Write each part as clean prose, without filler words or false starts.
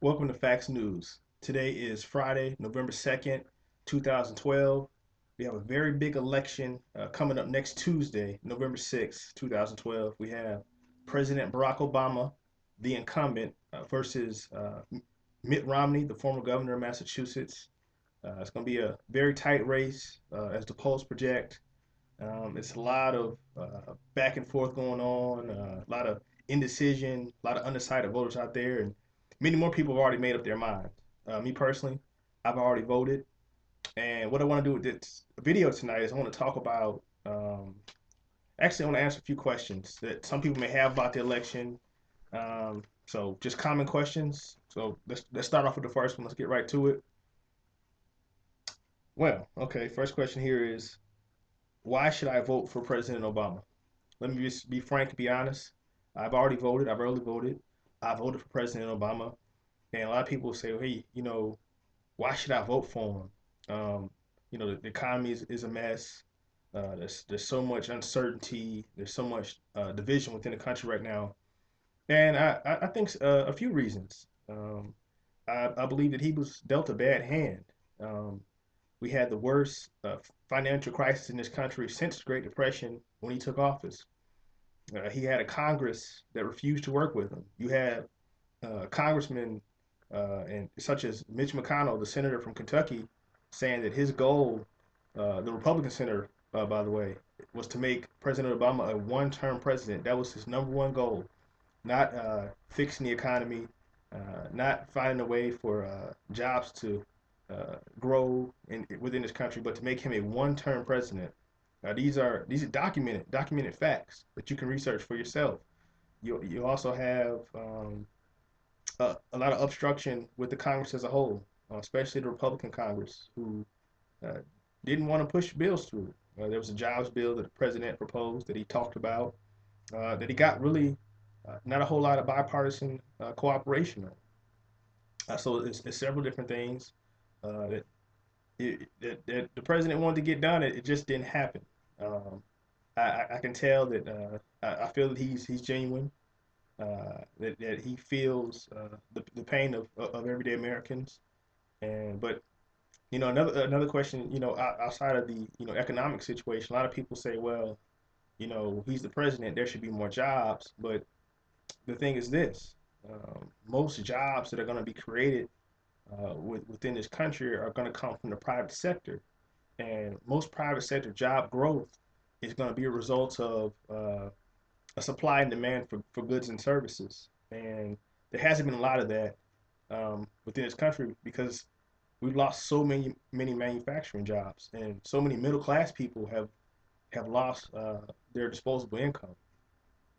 Welcome to Facts News. Today is Friday, November 2nd, 2012. We have a very big election coming up next Tuesday, November 6th, 2012. We have President Barack Obama, the incumbent, versus Mitt Romney, the former governor of Massachusetts. It's going to be a very tight race as the polls project. It's a lot of back and forth going on, a lot of indecision, a lot of undecided voters out there, and many more people have already made up their mind. Me personally, I've already voted, and what I want to do with this video tonight is I want to talk about. Actually, I want to answer a few questions that some people may have about the election. So just common questions. So let's start off with the first one. Let's get right to it. Well, okay. First question here is, why should I vote for President Obama? Let me just be frank and be honest. I've already voted. I've early voted. I voted for President Obama. And a lot of people say, well, hey, why should I vote for him? The economy is a mess. There's so much uncertainty. There's so much division within the country right now. And I think a few reasons. I believe that he was dealt a bad hand. Um, we had the worst financial crisis in this country since the Great Depression when he took office. He had a Congress that refused to work with him. You had congressmen and such as Mitch McConnell, the senator from Kentucky, saying that his goal, the Republican senator, by the way, was to make President Obama a one-term president. That was his number one goal, not fixing the economy, not finding a way for jobs to grow within this country, but to make him a one-term president. These are documented facts that you can research for yourself. You also have a lot of obstruction with the Congress as a whole, especially the Republican Congress, who uh, didn't want to push bills through. There was a jobs bill that the president proposed that he talked about that he got really not a whole lot of bipartisan cooperation on. So it's several different things that, that the president wanted to get done. It just didn't happen. Um, I can tell that I feel that he's genuine. That he feels the pain of everyday Americans. And but another question, outside of the economic situation, a lot of people say, well, he's the president, there should be more jobs. But the thing is this: most jobs that are going to be created within this country are going to come from the private sector, and most private sector job growth is going to be a result of a supply and demand for goods and services. And there hasn't been a lot of that within this country because we've lost so many manufacturing jobs, and so many middle class people have lost their disposable income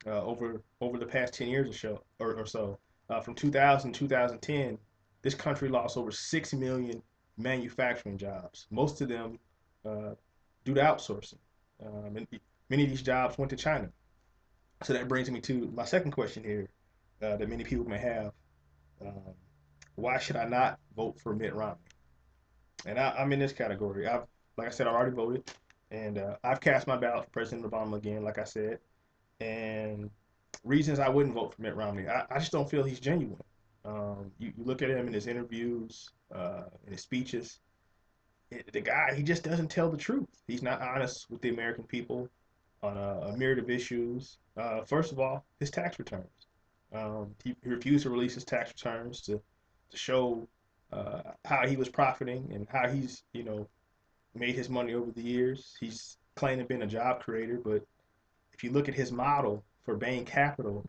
over the past 10 years or so. From 2000 to 2010, this country lost over 6 million manufacturing jobs, most of them uh, due to outsourcing. And many of these jobs went to China. So that brings me to my second question here that many people may have. Um, why should I not vote for Mitt Romney? And I'm in this category. Like I said, I already voted, and I've cast my ballot for President Obama again, like I said. And reasons I wouldn't vote for Mitt Romney, I just don't feel he's genuine. You look at him in his interviews, in his speeches. The guy, he just doesn't tell the truth. He's not honest with the American people on a myriad of issues. First of all, his tax returns. He refused to release his tax returns to show how he was profiting and how he's made his money over the years. He's claimed to be a job creator, but if you look at his model for Bain Capital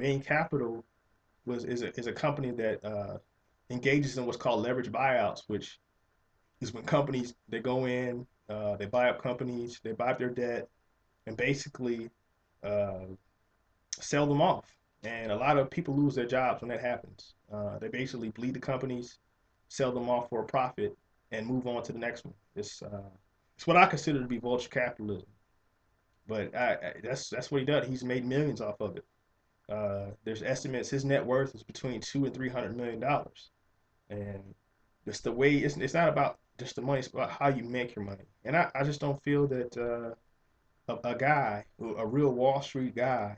is a company that engages in what's called leverage buyouts, which is when companies they go in, they buy up companies, they buy up their debt, and basically uh, sell them off. And a lot of people lose their jobs when that happens. They basically bleed the companies, sell them off for a profit, and move on to the next one. It's what I consider to be vulture capitalism. But that's what he does. He's made millions off of it. There's estimates his net worth is between $200 and $300 million, and it's the way. It's not about just the money. It's about how you make your money. And I just don't feel that a guy, a real Wall Street guy,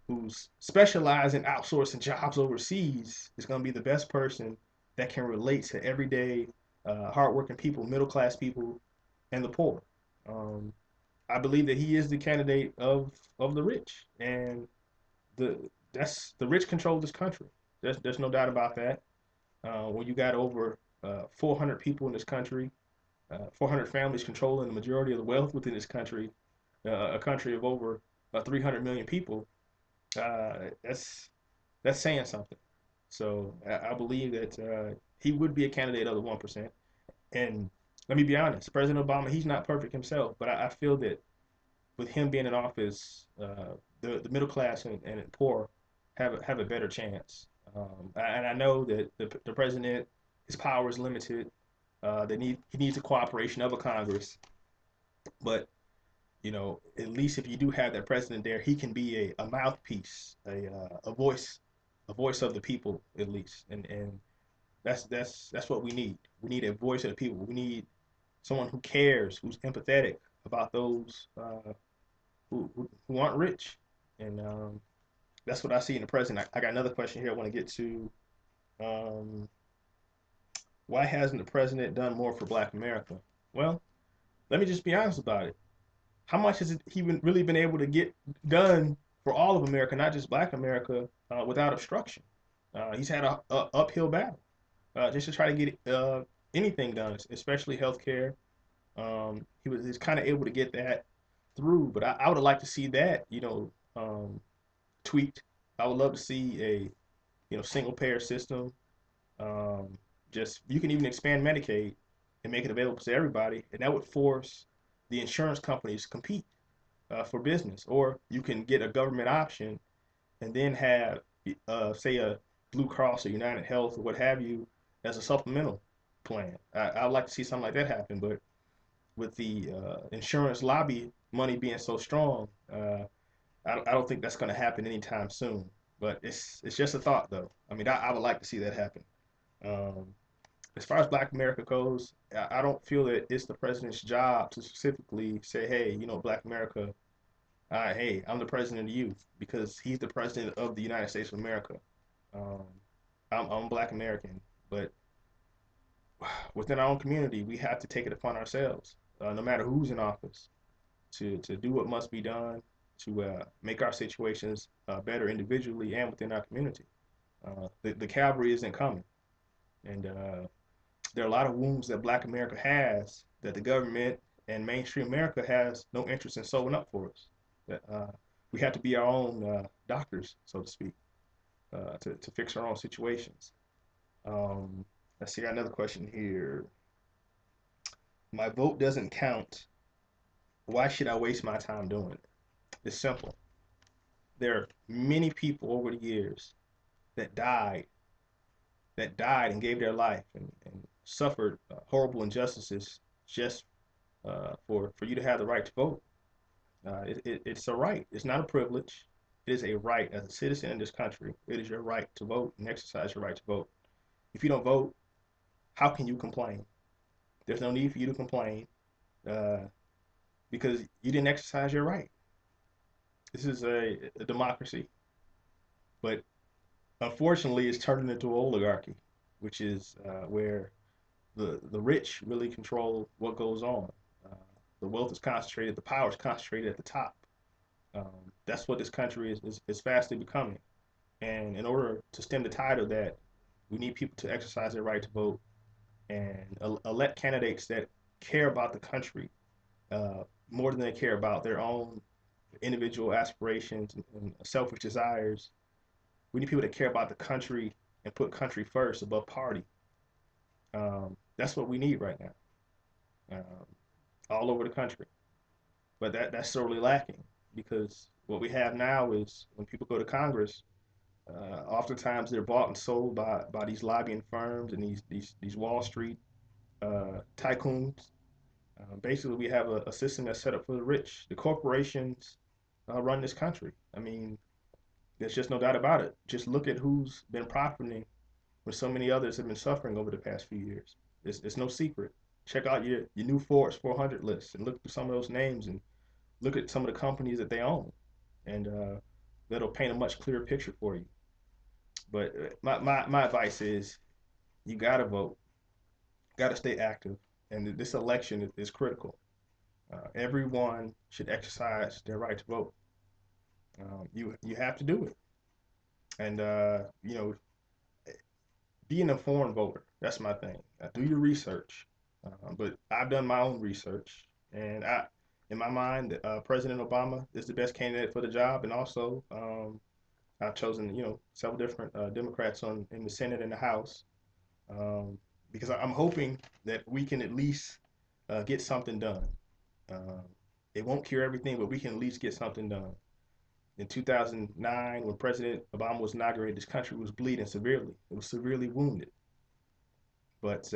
who's specialized in outsourcing jobs overseas is going to be the best person that can relate to everyday, hardworking people, middle class people, and the poor. Um, I believe that he is the candidate of the rich, and that's the rich control this country. There's no doubt about that. When you got over 400 people in this country, 400 families controlling the majority of the wealth within this country, a country of over 300 million people, that's saying something. So I believe that he would be a candidate of the 1%. And let me be honest, President Obama, he's not perfect himself, but I feel that with him being in office, the middle class and poor have a better chance. And I know that the president, his power is limited. He needs the cooperation of a Congress, but at least if you do have that president there, he can be a mouthpiece, a voice of the people at least, and that's what we need. We need a voice of the people. We need someone who cares, who's empathetic about those who aren't rich, and that's what I see in the president. I got another question here I want to get to. Um, why hasn't the president done more for Black America? Well, let me just be honest about it. How much has he really been able to get done for all of America, not just Black America, without obstruction? He's had a uphill battle just to try to get anything done, especially healthcare. He's kind of able to get that through, but I would like to see that tweaked. I would love to see a single payer system. Um, just you can even expand Medicaid and make it available to everybody, and that would force the insurance companies to compete for business. Or you can get a government option and then have, say, a Blue Cross or United Health or what have you as a supplemental plan. I'd like to see something like that happen, but with the insurance lobby money being so strong, I don't think that's going to happen anytime soon. But it's just a thought, though. I mean, I would like to see that happen. Um, as far as Black America goes, I don't feel that it's the president's job to specifically say, hey, Black America, hey, I'm the president of you, because he's the president of the United States of America. Um, I'm Black American, but within our own community, we have to take it upon ourselves, no matter who's in office, to do what must be done to make our situations better individually and within our community. The cavalry isn't coming, and there are a lot of wounds that Black America has that the government and mainstream America has no interest in sewing up for us. That we have to be our own doctors, so to speak, to fix our own situations. Um, let's see, I got another question here. My vote doesn't count. Why should I waste my time doing it? It's simple. There are many people over the years that died, and gave their life and suffered horrible injustices just for you to have the right to vote. It's a right. It's not a privilege. It is a right as a citizen in this country. It is your right to vote and exercise your right to vote. If you don't vote, how can you complain? There's no need for you to complain uh, because you didn't exercise your right. This is a democracy, but unfortunately, it's turning into an oligarchy, which is where the rich really control what goes on. Uh, the wealth is concentrated, the power is concentrated at the top. That's what this country is fastly becoming. And in order to stem the tide of that, we need people to exercise their right to vote and elect candidates that care about the country more than they care about their own individual aspirations and selfish desires. We need people that care about the country and put country first above party. That's what we need right now, um, all over the country. But that's sorely lacking because what we have now is when people go to Congress, oftentimes they're bought and sold by these lobbying firms and these Wall Street tycoons. Basically, we have a system that's set up for the rich. The corporations run this country. I mean, there's just no doubt about it. Just look at who's been profiting when so many others have been suffering over the past few years. It's no secret. Check out your new Forbes 400 list and look through some of those names and look at some of the companies that they own, and that'll paint a much clearer picture for you. But my advice is You gotta vote, gotta stay active, and this election is critical. Everyone should exercise their right to vote. You have to do it, and be an informed voter. That's my thing. Do your research, but I've done my own research, and in my mind, President Obama is the best candidate for the job, and also I've chosen several different Democrats in the Senate and the House, um, because I'm hoping that we can at least get something done. Um, it won't cure everything, but we can at least get something done. In 2009, when President Obama was inaugurated, this country was bleeding severely. It was severely wounded, but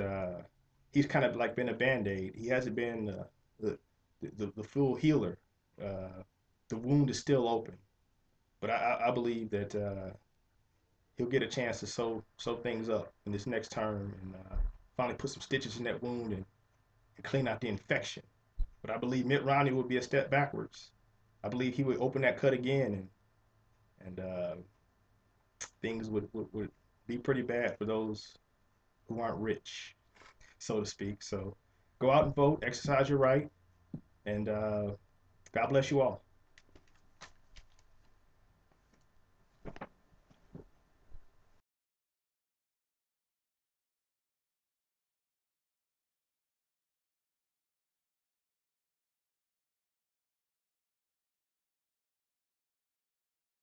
he's kind of like been a band-aid. He hasn't been the, the full healer. Uh, the wound is still open, but I believe that he'll get a chance to sew things up in this next term and finally put some stitches in that wound and clean out the infection. But I believe Mitt Romney would be a step backwards. I believe he would open that cut again, and things would be pretty bad for those who aren't rich, so to speak. So go out and vote, exercise your right, and God bless you all.